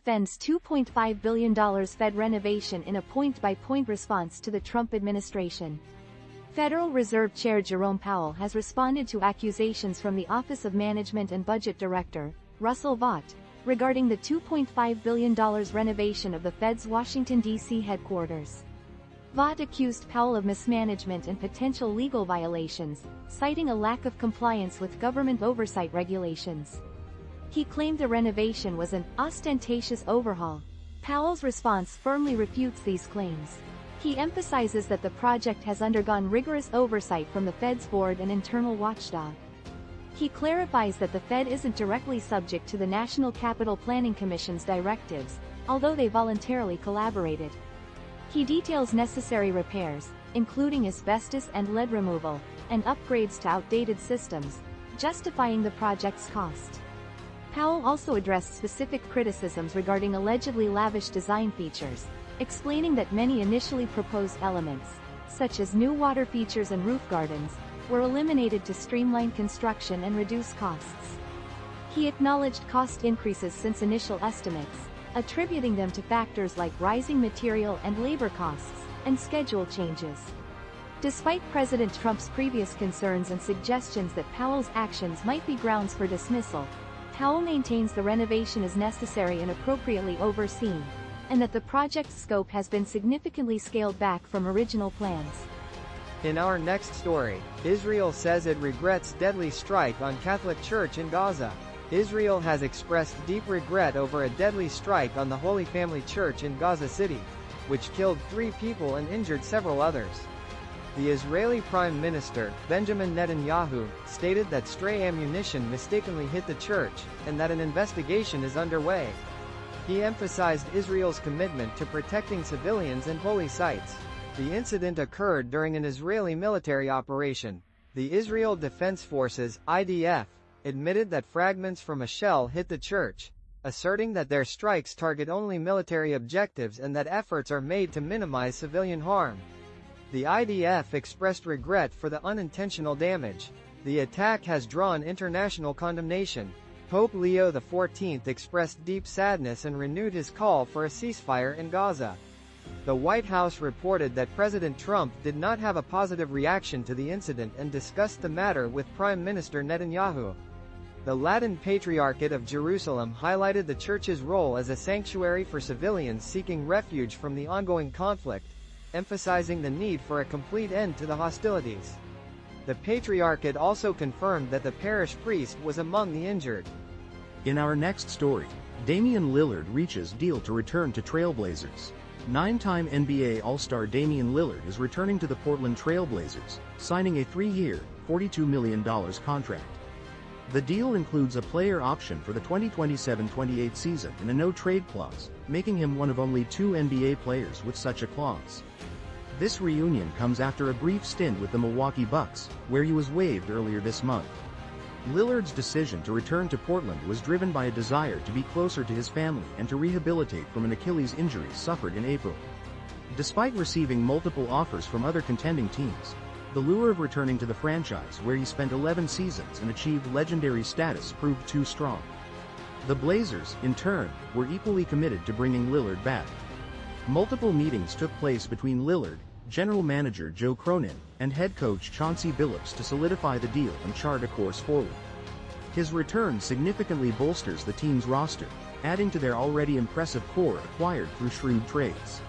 defends $2.5 billion Fed renovation in a point-by-point response to the Trump administration. Federal Reserve Chair Jerome Powell has responded to accusations from the Office of Management and Budget Director, Russell Vought, regarding the $2.5 billion renovation of the Fed's Washington, D.C. headquarters. Vought accused Powell of mismanagement and potential legal violations, citing a lack of compliance with government oversight regulations. He claimed the renovation was an ostentatious overhaul. Powell's response firmly refutes these claims. He emphasizes that the project has undergone rigorous oversight from the Fed's board and internal watchdog. He clarifies that the Fed isn't directly subject to the National Capital Planning Commission's directives, although they voluntarily collaborated. He details necessary repairs, including asbestos and lead removal, and upgrades to outdated systems, justifying the project's cost. Powell also addressed specific criticisms regarding allegedly lavish design features, explaining that many initially proposed elements, such as new water features and roof gardens, were eliminated to streamline construction and reduce costs. He acknowledged cost increases since initial estimates, attributing them to factors like rising material and labor costs, and schedule changes. Despite President Trump's previous concerns and suggestions that Powell's actions might be grounds for dismissal, Powell maintains the renovation is necessary and appropriately overseen, and that the project's scope has been significantly scaled back from original plans. In our next story, Israel says it regrets deadly strike on Catholic Church in Gaza. Israel has expressed deep regret over a deadly strike on the Holy Family Church in Gaza City, which killed 3 people and injured several others. The Israeli Prime Minister, Benjamin Netanyahu, stated that stray ammunition mistakenly hit the church, and that an investigation is underway. He emphasized Israel's commitment to protecting civilians and holy sites. The incident occurred during an Israeli military operation. The Israel Defense Forces, IDF, admitted that fragments from a shell hit the church, asserting that their strikes target only military objectives and that efforts are made to minimize civilian harm. The IDF expressed regret for the unintentional damage. The attack has drawn international condemnation. Pope Leo XIV expressed deep sadness and renewed his call for a ceasefire in Gaza. The White House reported that President Trump did not have a positive reaction to the incident and discussed the matter with Prime Minister Netanyahu. The Latin Patriarchate of Jerusalem highlighted the church's role as a sanctuary for civilians seeking refuge from the ongoing conflict, emphasizing the need for a complete end to the hostilities. The Patriarchate also confirmed that the parish priest was among the injured. In our next story, Damian Lillard reaches deal to return to Trailblazers. 9-time NBA All-Star Damian Lillard is returning to the Portland Trail Blazers, signing a 3-year, $42 million contract. The deal includes a player option for the 2027-28 season and a no-trade clause, making him one of only 2 NBA players with such a clause. This reunion comes after a brief stint with the Milwaukee Bucks, where he was waived earlier this month. Lillard's decision to return to Portland was driven by a desire to be closer to his family and to rehabilitate from an Achilles injury suffered in April. Despite receiving multiple offers from other contending teams, the lure of returning to the franchise where he spent 11 seasons and achieved legendary status proved too strong. The Blazers, in turn, were equally committed to bringing Lillard back. Multiple meetings took place between Lillard, general manager Joe Cronin, and head coach Chauncey Billups to solidify the deal and chart a course forward. His return significantly bolsters the team's roster, adding to their already impressive core acquired through shrewd trades.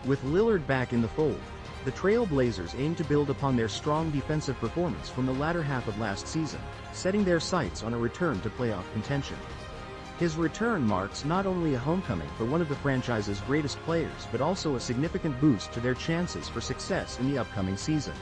With Lillard back in the fold, the Trail Blazers aim to build upon their strong defensive performance from the latter half of last season, setting their sights on a return to playoff contention. His return marks not only a homecoming for one of the franchise's greatest players but also a significant boost to their chances for success in the upcoming season.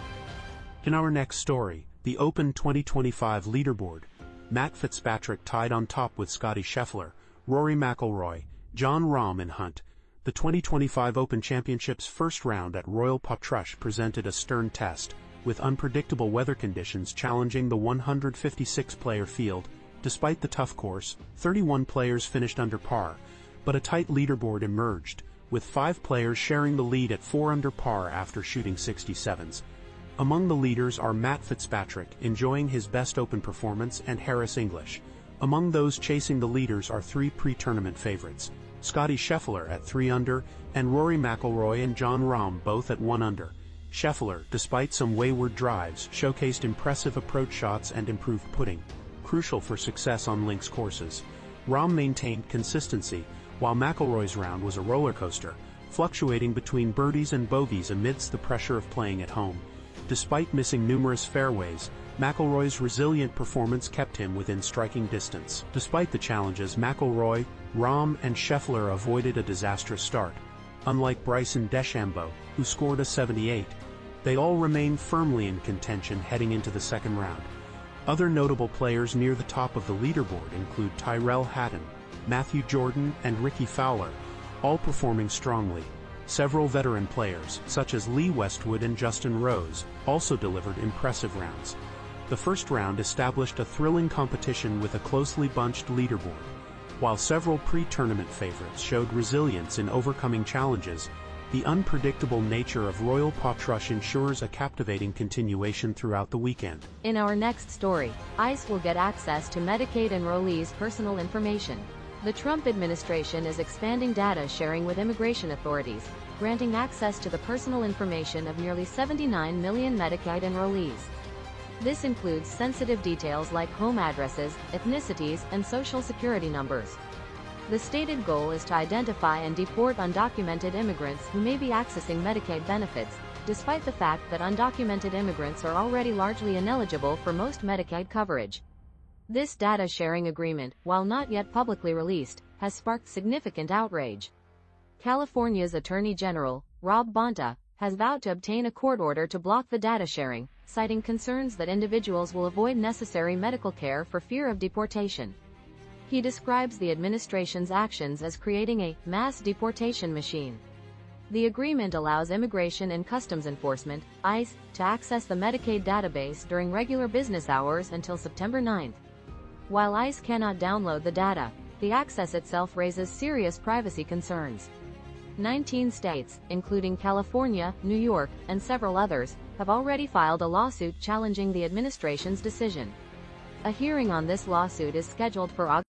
In our next story, the Open 2025 leaderboard, Matt Fitzpatrick tied on top with Scottie Scheffler, Rory McIlroy, Jon Rahm and Hunt. The 2025 Open Championship's first round at Royal Portrush presented a stern test, with unpredictable weather conditions challenging the 156-player field. Despite the tough course, 31 players finished under par, but a tight leaderboard emerged, with 5 players sharing the lead at 4 under par after shooting 67s. Among the leaders are Matt Fitzpatrick, enjoying his best Open performance, and Harris English. Among those chasing the leaders are 3 pre-tournament favorites: Scottie Scheffler at 3 under, and Rory McIlroy and Jon Rahm both at 1 under. Scheffler, despite some wayward drives, showcased impressive approach shots and improved putting, crucial for success on links courses. Rahm maintained consistency, while McIlroy's round was a roller coaster, fluctuating between birdies and bogeys amidst the pressure of playing at home. Despite missing numerous fairways, McIlroy's resilient performance kept him within striking distance. Despite the challenges, McIlroy, Rahm, and Scheffler avoided a disastrous start. Unlike Bryson DeChambeau, who scored a 78, they all remain firmly in contention heading into the second round. Other notable players near the top of the leaderboard include Tyrrell Hatton, Matthew Jordan, and Ricky Fowler, all performing strongly. Several veteran players, such as Lee Westwood and Justin Rose, also delivered impressive rounds. The first round established a thrilling competition with a closely bunched leaderboard. While several pre-tournament favorites showed resilience in overcoming challenges, the unpredictable nature of Royal Potrush ensures a captivating continuation throughout the weekend. In our next story, ICE will get access to Medicaid enrollees' personal information. The Trump administration is expanding data sharing with immigration authorities, granting access to the personal information of nearly 79 million Medicaid enrollees. This includes sensitive details like home addresses, ethnicities, and social security numbers. The stated goal is to identify and deport undocumented immigrants who may be accessing Medicaid benefits, despite the fact that undocumented immigrants are already largely ineligible for most Medicaid coverage. This data sharing agreement, while not yet publicly released, has sparked significant outrage. California's Attorney General, Rob Bonta, has vowed to obtain a court order to block the data sharing, citing concerns that individuals will avoid necessary medical care for fear of deportation. He describes the administration's actions as creating a mass deportation machine. The agreement allows Immigration and Customs Enforcement, ICE, to access the Medicaid database during regular business hours until September 9. While ICE cannot download the data, the access itself raises serious privacy concerns. 19 states, including California, New York, and several others, have already filed a lawsuit challenging the administration's decision. A hearing on this lawsuit is scheduled for August